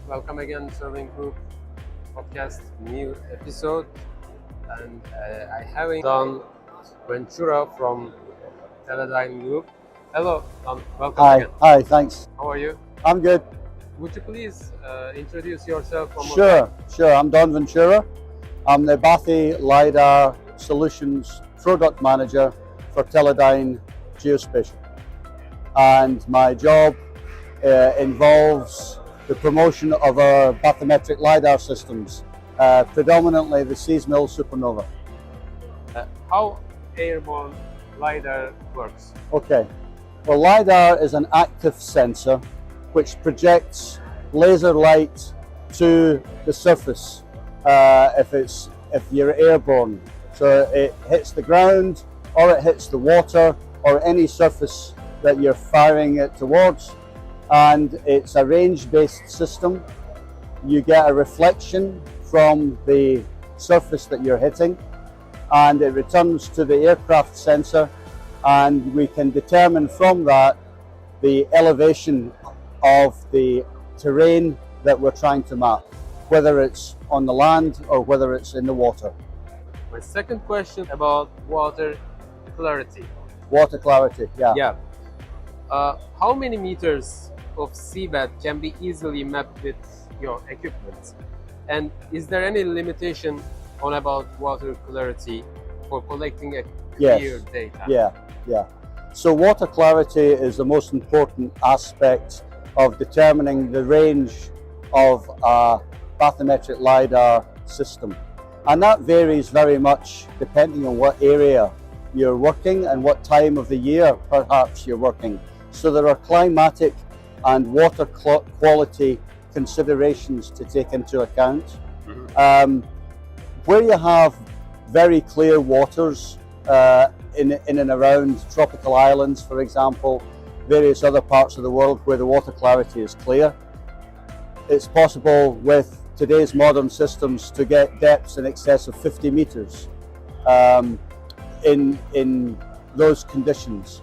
welcome again, Surveying Group podcast, new episode. And I have Don Ventura from Teledyne Group. Hello, Don. Welcome again. Hi, thanks. How are you? I'm good. Would you please introduce yourself one more Sure. time? I'm Don Ventura. I'm the Bathy LiDAR Solutions Product Manager for Teledyne Geospatial. And my job involves the promotion of our bathymetric LiDAR systems, predominantly the seasonal supernova. How airborne lidar works? Okay. Well, LiDAR is an active sensor which projects laser light to the surface if you're airborne. So it hits the ground, or it hits the water, or any surface that you're firing it towards. And it's a range-based system. You get a reflection from the surface that you're hitting, and it returns to the aircraft sensor, and we can determine from that the elevation of the terrain that we're trying to map, whether it's on the land or whether it's in the water. My second question about water clarity. Water clarity, yeah. How many meters of seabed can be easily mapped with your equipment? And is there any limitation on about water clarity for collecting a clear data? Yeah. So water clarity is the most important aspect of determining the range of a bathymetric LiDAR system. And that varies very much depending on what area you're working and what time of the year perhaps you're working. So there are climatic and water quality considerations to take into account. Where you have very clear waters in and around tropical islands, for example, various other parts of the world where the water clarity is clear, it's possible with today's modern systems to get depths in excess of 50 meters in those conditions.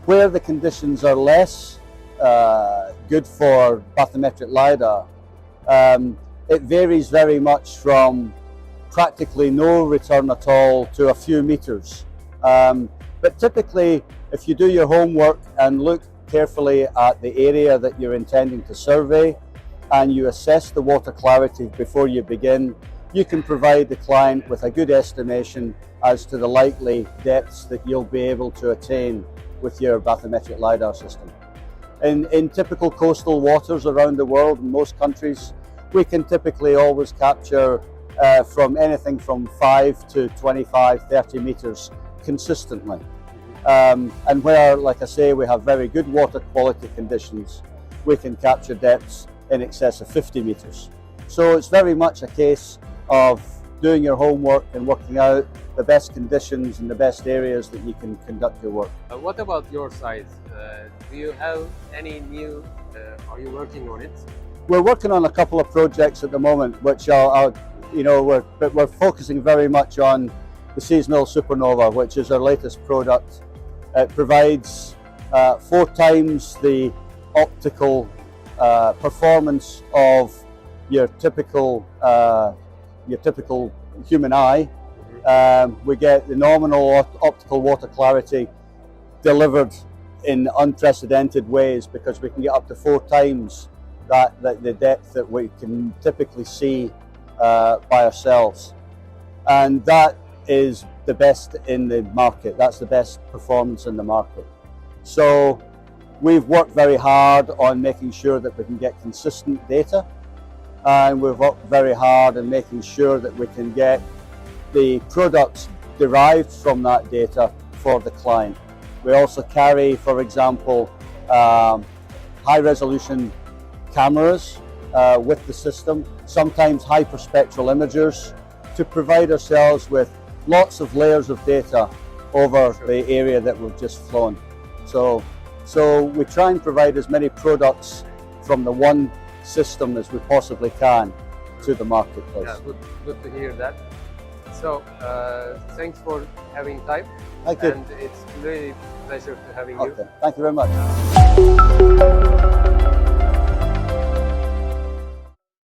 Where the conditions are less good for bathymetric LiDAR, it varies very much from practically no return at all to a few meters. But typically, if you do your homework and look carefully at the area that you're intending to survey, and you assess the water clarity before you begin, you can provide the client with a good estimation as to the likely depths that you'll be able to attain with your bathymetric LiDAR system. In typical coastal waters around the world, in most countries, we can typically always capture from anything from 5 to 25, 30 meters consistently. And where, like I say, we have very good water quality conditions, we can capture depths in excess of 50 meters. So it's very much a case of doing your homework and working out the best conditions and the best areas that you can conduct your work. What about your side? Do you have any new, are you working on it? We're working on a couple of projects at the moment, which we're focusing very much on the seasonal supernova, which is our latest product. It provides 4 times the optical performance of your typical human eye. We get the nominal optical water clarity delivered in unprecedented ways because we can get up to 4 times the depth that we can typically see by ourselves, and that is the best in the market. That's the best performance in the market. So we've worked very hard on making sure that we can get consistent data, and we've worked very hard on making sure that we can get the products derived from that data for the client. We also carry, for example, high-resolution cameras with the system, sometimes hyperspectral imagers, to provide ourselves with lots of layers of data over the area that we've just flown. So we try and provide as many products from the one system as we possibly can to the marketplace. Yeah, good to hear that. So thanks for having time. Thank you. And it's really a pleasure to having you. Okay, thank you very much.